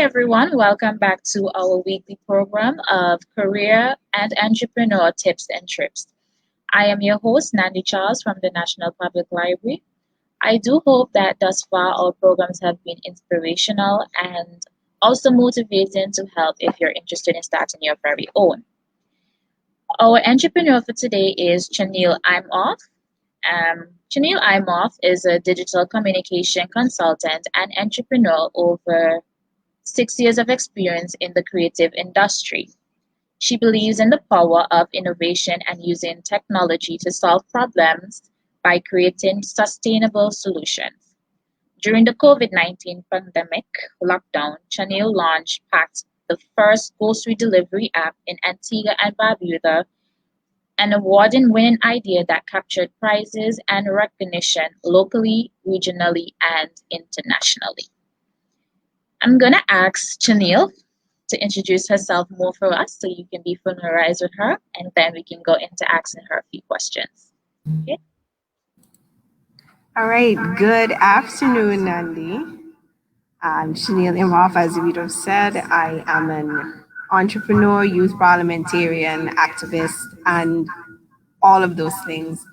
everyone, welcome back to our weekly program of career and entrepreneur tips and trips. I am your host, Nandi Charles from the National Public Library. I do hope that thus far our programs have been inspirational and also motivating to help if you're interested in starting your very own. Our entrepreneur for today is Chaneil Imhoff. Chaneil Imhoff is a digital communication consultant and entrepreneur over 6 years of experience in the creative industry. She believes in the power of innovation and using technology to solve problems by creating sustainable solutions. During the COVID-19 pandemic lockdown, Chaneil launched Pact, the first grocery delivery app in Antigua and Barbuda, an award-winning idea that captured prizes and recognition locally, regionally, and internationally. I'm gonna ask Chaneil to introduce herself more for us so you can be familiarized with her, and then we can go into asking her a few questions. Okay? All right, good afternoon, Nandi. I'm Chaneil Imhoff, as you would have said. I am an entrepreneur, youth parliamentarian, activist, and all of those things.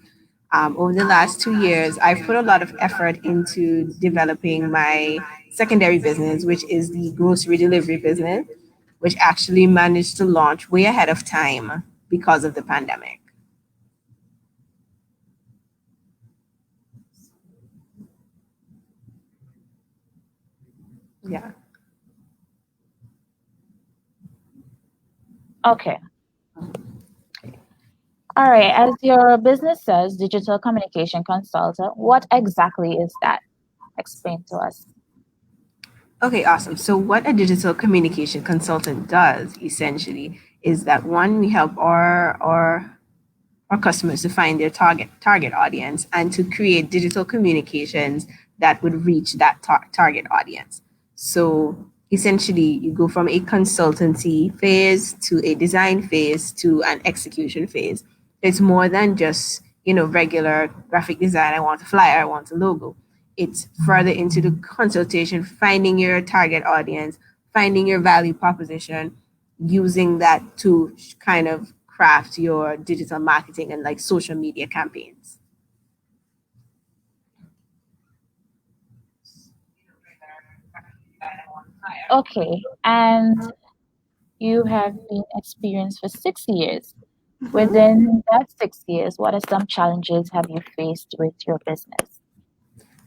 Over the last 2 years, I've put a lot of effort into developing my secondary business, which is the grocery delivery business, which actually managed to launch way ahead of time because of the pandemic. Yeah. Okay. All right. As your business says, digital communication consultant, what exactly is that? Explain to us. Okay, awesome. So, what a digital communication consultant does essentially is that one, we help our customers to find their target audience and to create digital communications that would reach that target audience. So, essentially, you go from a consultancy phase to a design phase to an execution phase. It's more than just regular graphic design. I want a flyer, I want a logo. It's further into the consultation, finding your target audience, finding your value proposition, using that to kind of craft your digital marketing and like social media campaigns. Okay. And you have been experienced for 6 years. Within that 6 years, what are some challenges have you faced with your business?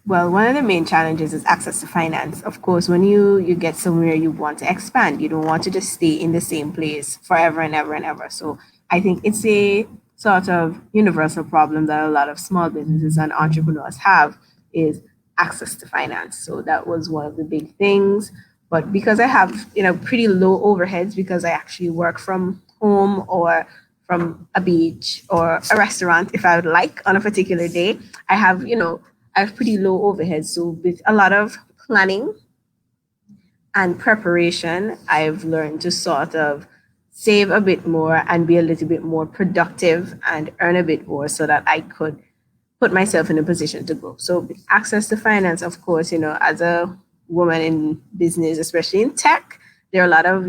Well, one of the main challenges is access to finance. Of course, when you get somewhere you want to expand, you don't want to just stay in the same place forever and ever and ever. So I think it's a sort of universal problem that a lot of small businesses and entrepreneurs have is access to finance. So that was one of the big things. But because I have, pretty low overheads because I actually work from home or from a beach or a restaurant if I would like on a particular day, I have, I have pretty low overheads. So with a lot of planning and preparation, I've learned to sort of save a bit more and be a little bit more productive and earn a bit more so that I could put myself in a position to grow. So access to finance, of course, as a woman in business, especially in tech, there are a lot of,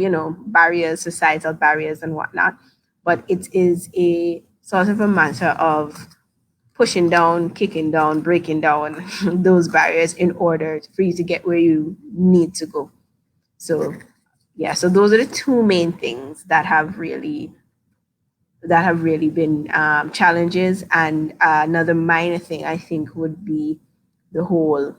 barriers, societal barriers and whatnot. But it is a sort of a matter of pushing down, kicking down, breaking down those barriers in order for you to get where you need to go. So yeah, so those are the two main things that have really been challenges. And another minor thing I think would be the whole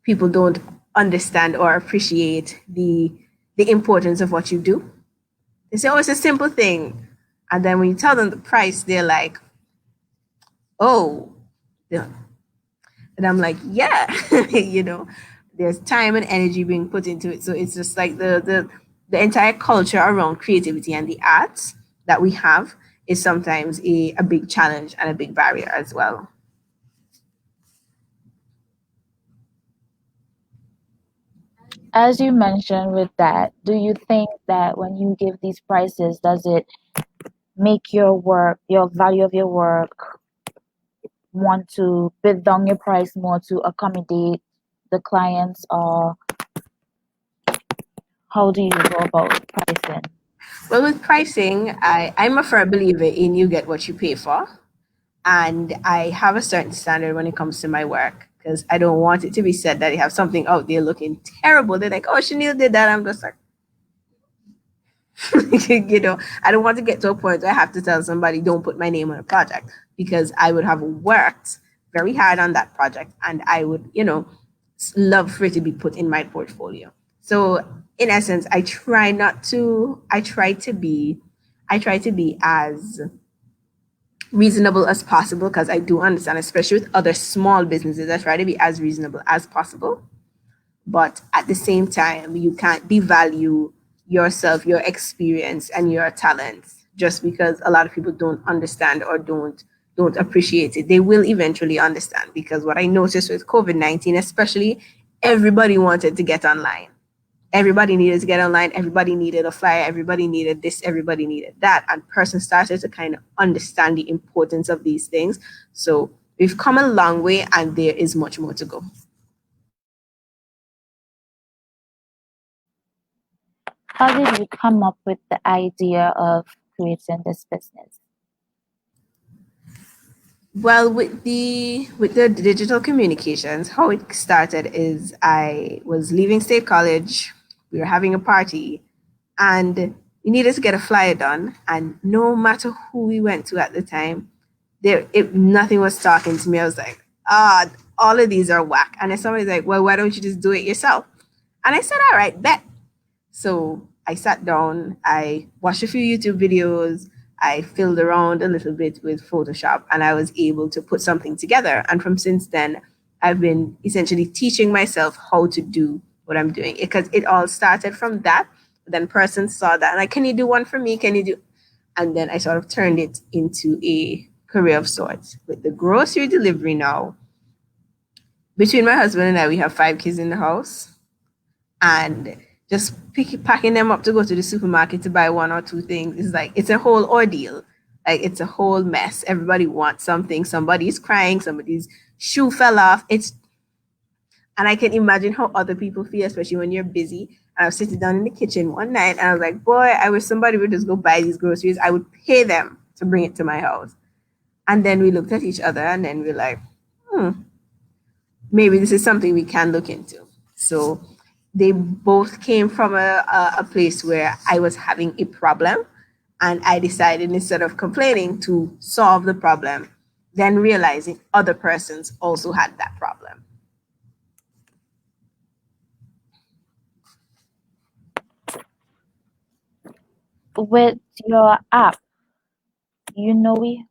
people don't understand or appreciate the importance of what you do. They say, "Oh, it's a simple thing," and then when you tell them the price, they're like, "Oh," yeah. And I'm like, "Yeah," there's time and energy being put into it. So it's just like the entire culture around creativity and the arts that we have is sometimes a big challenge and a big barrier as well. As you mentioned with that, do you think that when you give these prices, does it make your work, your value of your work, want to bid down your price more to accommodate the clients, or How do you go about pricing? Well, with pricing, I'm a firm believer in you get what you pay for. And I have a certain standard when it comes to my work because I don't want it to be said that they have something out there looking terrible. They're like, oh, Chaneil did that. I'm just like, I don't want to get to a point where I have to tell somebody, don't put my name on a project because I would have worked very hard on that project and I would, love for it to be put in my portfolio. So in essence, I try to be as reasonable as possible because I do understand, especially with other small businesses, I try to be as reasonable as possible. But at the same time, you can't devalue yourself, your experience, and your talents just because a lot of people don't understand or don't appreciate it. They will eventually understand because what I noticed with COVID-19, especially, everybody wanted to get online. Everybody needed to get online. Everybody needed a flyer. Everybody needed this. Everybody needed that. And person started to kind of understand the importance of these things. So we've come a long way and there is much more to go. How did you come up with the idea of creating this business? Well, with the digital communications, how it started is I was leaving state college. We were having a party, and we needed to get a flyer done. And no matter who we went to at the time, nothing was talking to me. I was like, all of these are whack. And then somebody's like, well, why don't you just do it yourself? And I said, all right, bet. So I sat down, I watched a few YouTube videos, I filled around a little bit with Photoshop, and I was able to put something together. And from since then, I've been essentially teaching myself how to do what I'm doing because it all started from that. Then person saw that, and like, can you do one for me? Can you do? And then I sort of turned it into a career of sorts. With the grocery delivery now, between my husband and I, we have 5 kids in the house and just packing them up to go to the supermarket to buy one or two things is like it's a whole ordeal. Like it's a whole mess. Everybody wants something. Somebody's crying. Somebody's shoe fell off. And I can imagine how other people feel, especially when you're busy. And I was sitting down in the kitchen one night and I was like, boy, I wish somebody would just go buy these groceries. I would pay them to bring it to my house. And then we looked at each other and then we're like, maybe this is something we can look into. So they both came from a place where I was having a problem. And I decided instead of complaining to solve the problem, then realizing other persons also had that problem. With your app, you know we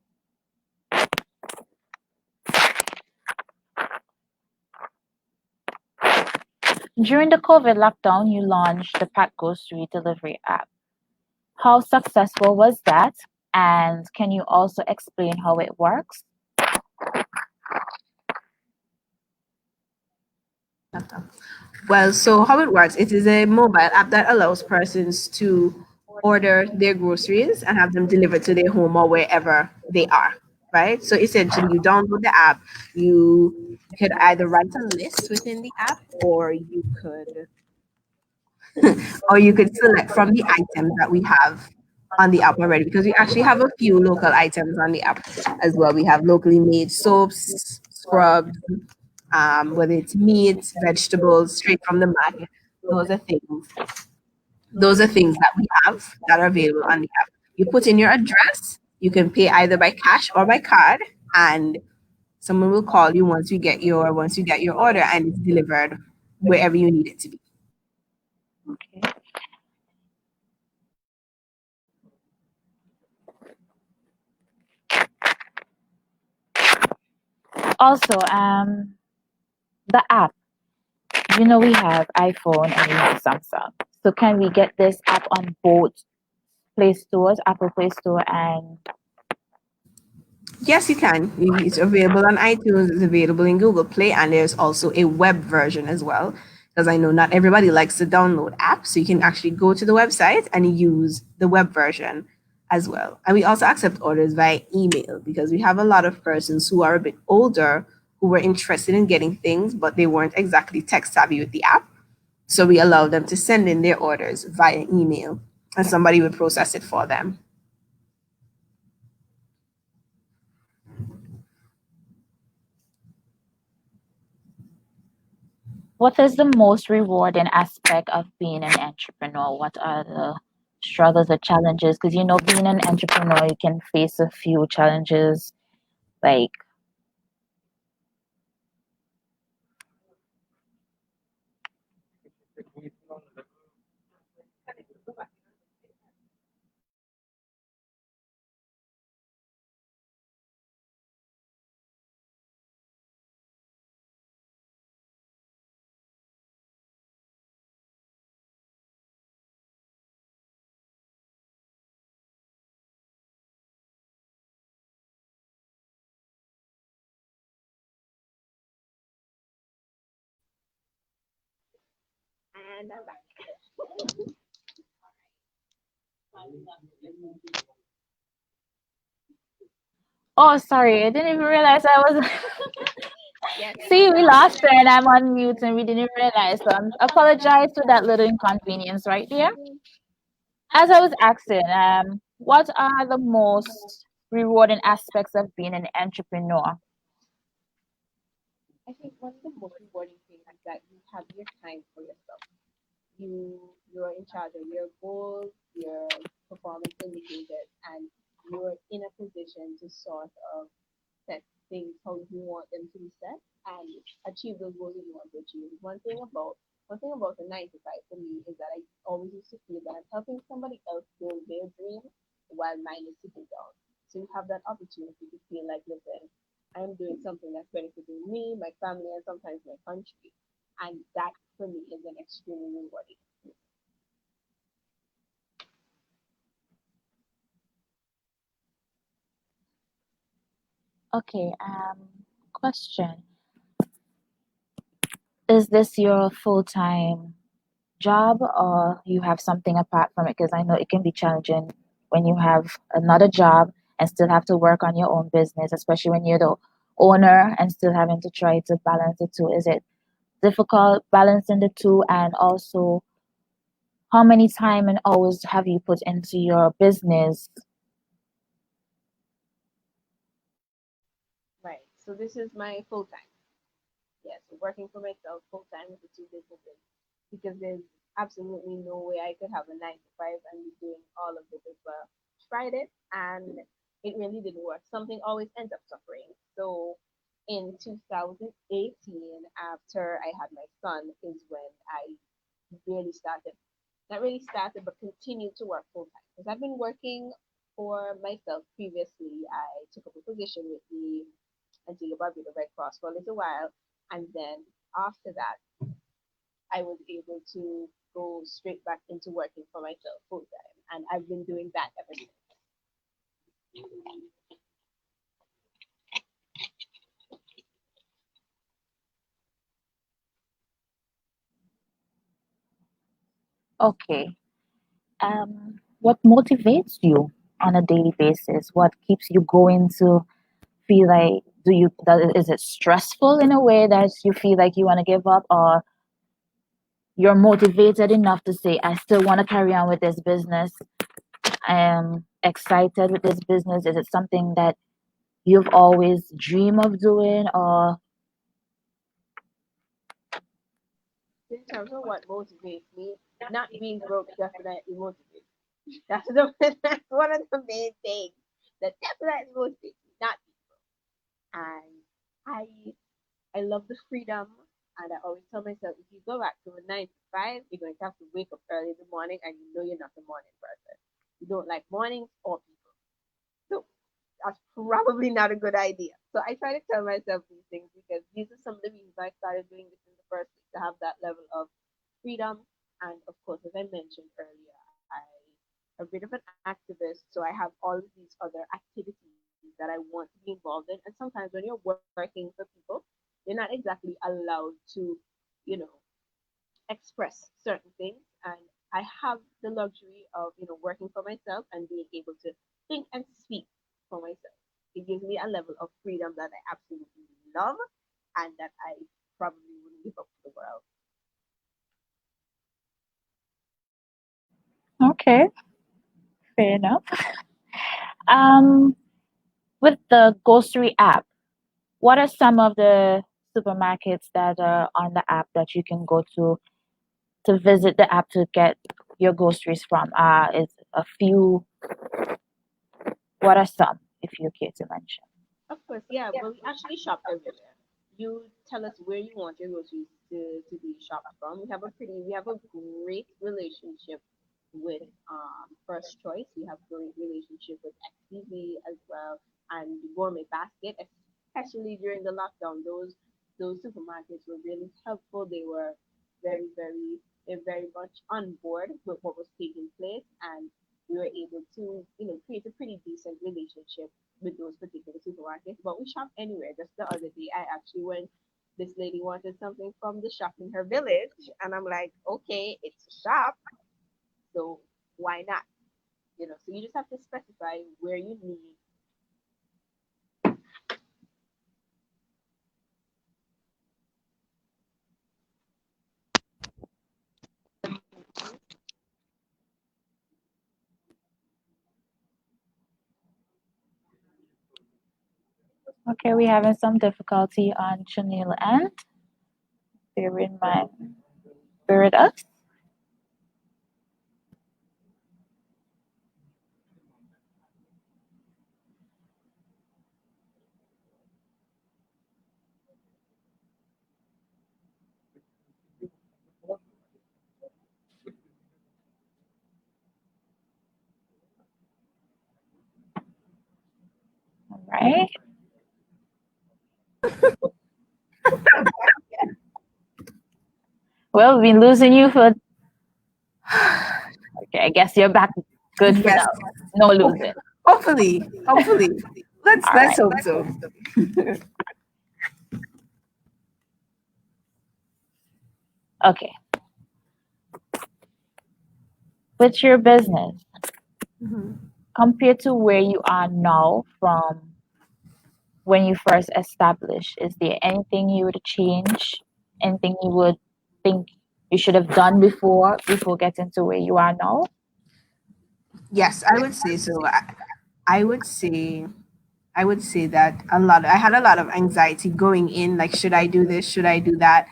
during the COVID lockdown, you launched the Pack Grocery Delivery app. How successful was that? And can you also explain how it works? Well, so how it works, it is a mobile app that allows persons to order their groceries and have them delivered to their home or wherever they are, right? So essentially, you download the app, you could either write a list within the app, or you could select from the items that we have on the app already, because we actually have a few local items on the app as well. We have locally made soaps, scrubs, whether it's meat, vegetables, straight from the market. Those are things. Those are things that we have that are available on the app. You put in your address. You can pay either by cash or by card, and someone will call you once you get your order, and it's delivered wherever you need it to be. Okay. Also, the app. You know we have iPhone and we have Samsung. So can we get this app on both Play Stores, Apple Play Store, and Yes, you can. It's available on iTunes, it's available in Google Play, and there's also a web version as well. Because I know not everybody likes to download apps, so you can actually go to the website and use the web version as well. And we also accept orders via email because we have a lot of persons who are a bit older who were interested in getting things, but they weren't exactly tech savvy with the app. So we allow them to send in their orders via email and somebody will process it for them. What is the most rewarding aspect of being an entrepreneur? What are the struggles or challenges? Because being an entrepreneur, you can face a few challenges. Like, And I'm back. oh, sorry, I didn't even realize I was. Yes, See, we lost her and I'm on mute and we didn't realize. So I apologize for that little inconvenience right there. As I was asking, what are the most rewarding aspects of being an entrepreneur? I think one of the most rewarding things is that you have your time for yourself. You're in charge of your goals, your performance indicators, and you're in a position to sort of set things how you want them to be set and achieve those goals that you want to achieve. One thing about the 9 to 5 for me is that I always used to feel that I'm helping somebody else build their dream while mine is sitting down. So you have that opportunity to feel like, listen, I'm doing something that's benefiting me, my family, and sometimes my country. And that for me is an extremely rewarding. Okay, question. Is this your full-time job or you have something apart from it? Because I know it can be challenging when you have another job and still have to work on your own business, especially when you're the owner and still having to try to balance the two. Is it difficult balancing the two? And also, how many time and hours have you put into your business? Right. So this is my full time. Yes, working for myself full time with the two businesses because there's absolutely no way I could have a 9 to 5 and be doing all of this as well. Tried it and it really didn't work. Something always ends up suffering. So in 2018, after I had my son, is when I really started, not really started, but continued to work full time. Because I've been working for myself previously. I took up a position with the Antigua Barbuda Red Cross for a little while, and then after that, I was able to go straight back into working for myself full time, and I've been doing that ever since. Okay. What motivates you on a daily basis? What keeps you going to feel like is it stressful in a way that you feel like you want to give up, or you're motivated enough to say I still want to carry on with this business? I am excited with this business. Is it something that you've always dreamed of doing, or In terms of what motivates me, not being broke definitely motivates me. That's one of the main things that definitely motivates me. Not and I I love the freedom. And I always tell myself, if you go back to a 9 to 5, you're going to have to wake up early in the morning, and you know you're not a morning person. You don't like mornings or people. So that's probably not a good idea. So I try to tell myself these things because these are some of the reasons I started doing this in the first place to have that level of freedom. And of course, as I mentioned earlier, I'm a bit of an activist, so I have all of these other activities that I want to be involved in. And sometimes when you're working for people, you're not exactly allowed to, you know, express certain things. And I have the luxury of, working for myself and being able to think and speak for myself. It gives me a level of freedom that I absolutely love and that I probably wouldn't give up to the world. Okay, fair enough. Um, with the grocery app, what are some of the supermarkets that are on the app that you can go to visit the app to get your groceries from? Is a few. What are some, if you care to mention? Of course, yeah. Well, we actually shop everywhere. You tell us where you want your groceries to be shopped from. We have a great relationship with First Choice. We have great relationship with XTV as well, and Gourmet Basket, especially during the lockdown. Those supermarkets were really helpful. They were they're very much on board with what was taking place, and we were able to create a pretty decent relationship with those particular supermarkets. But we shop anywhere. Just the other day, I actually went. This lady wanted something from the shop in her village, and I'm like, okay, it's a shop, so why not? So you just have to specify where you need. Okay, we're having some difficulty on Chaneil end. Bear in mind, bear with us. All right. Well, we've been losing you for. Okay, I guess you're back good for Yes. now. No Ho- losing. hopefully. All Let's right. hope so. Okay. With your business, Mhm. compared to where you are now from when you first established, is there anything you would change? Anything you would think you should have done before getting to where you are now? Yes, I would say so. I would say I would say that I had a lot of anxiety going in, like, should I do this? Should I do that?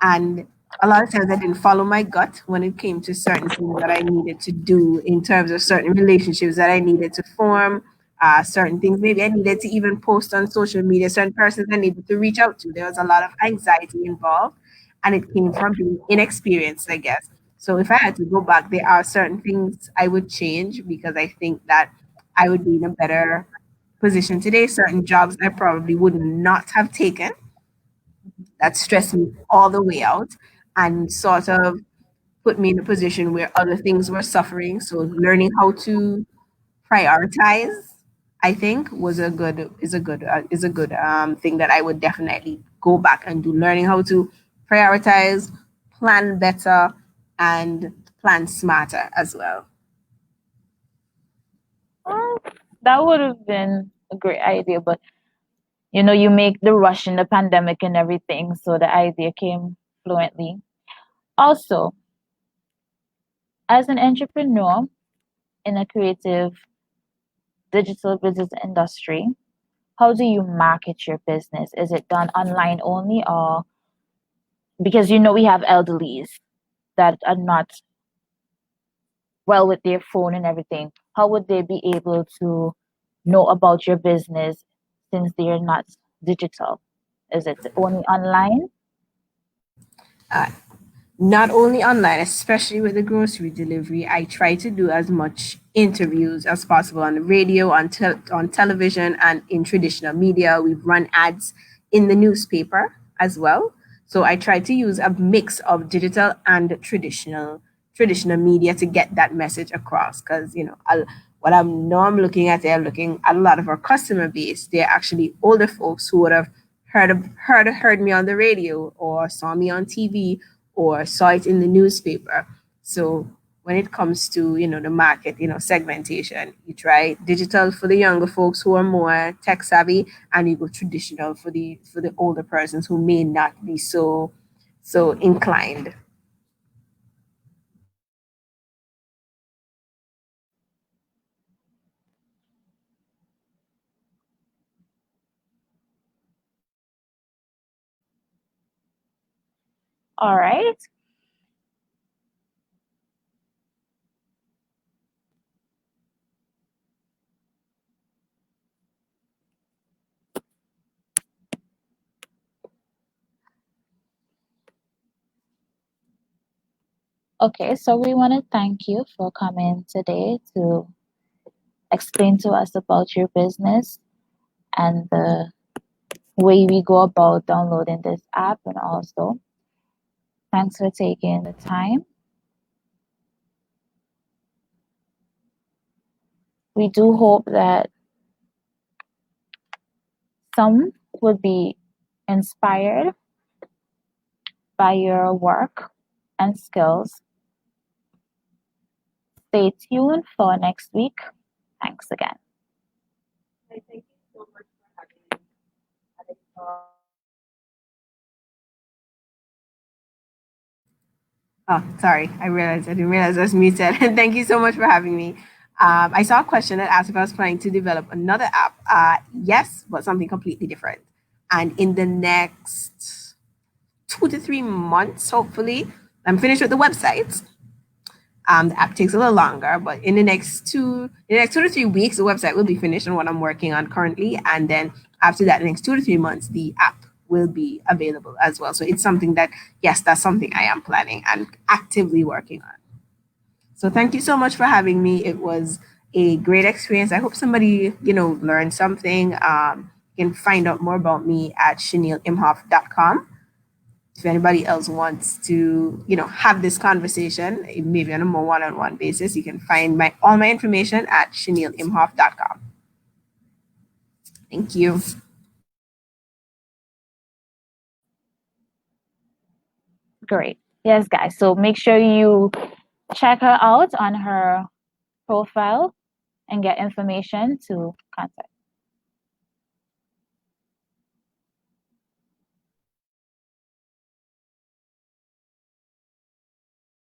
And a lot of times I didn't follow my gut when it came to certain things that I needed to do in terms of certain relationships that I needed to form, certain things maybe I needed to even post on social media, certain persons I needed to reach out to. There was a lot of anxiety involved, and it came from being inexperienced, I guess. So if I had to go back, there are certain things I would change because I think that I would be in a better position today. Certain jobs I probably would not have taken that stressed me all the way out and sort of put me in a position where other things were suffering. So learning how to prioritize, I think, was a good is a good thing that I would definitely go back and do. Learning how to prioritize, plan better, and plan smarter as well. Well, that would have been a great idea, but you make the rush in the pandemic and everything, so the idea came fluently. Also, as an entrepreneur in a creative digital business industry, how do you market your business? Is it done online only, or because we have elderlies that are not well with their phone and everything? How would they be able to know about your business since they're not digital? Is it only online? Uh, Not only online, especially with the grocery delivery, I try to do as much interviews as possible on the radio, on television, and in traditional media. We've run ads in the newspaper as well. So I try to use a mix of digital and traditional media to get that message across. Because what I'm looking at, I'm looking at a lot of our customer base. They're actually older folks who would have heard me on the radio or saw me on TV or saw it in the newspaper. So when it comes to the market, segmentation, you try digital for the younger folks who are more tech savvy, and you go traditional for the older persons who may not be so inclined. All right. Okay, so we want to thank you for coming today to explain to us about your business and the way we go about downloading this app, and also thanks for taking the time. We do hope that some would be inspired by your work and skills. Stay tuned for next week. Thanks again. Oh, sorry. I didn't realize I was muted. Thank you so much for having me. I saw a question that asked if I was planning to develop another app. Yes, but something completely different. And in the next 2 to 3 months, hopefully, I'm finished with the website. The app takes a little longer, but in the next 2 to 3 weeks, the website will be finished on what I'm working on currently, and then after that, the next 2 to 3 months, the app will be available as well. So it's something that, yes, that's something I am planning and actively working on. So thank you so much for having me. It was a great experience. I hope somebody, learned something. You can find out more about me at ChaneilImhoff.com. If anybody else wants to, have this conversation, maybe on a more one-on-one basis, you can find all my information at ChaneilImhoff.com. Thank you. Great. Yes, guys. So make sure you check her out on her profile and get information to contact.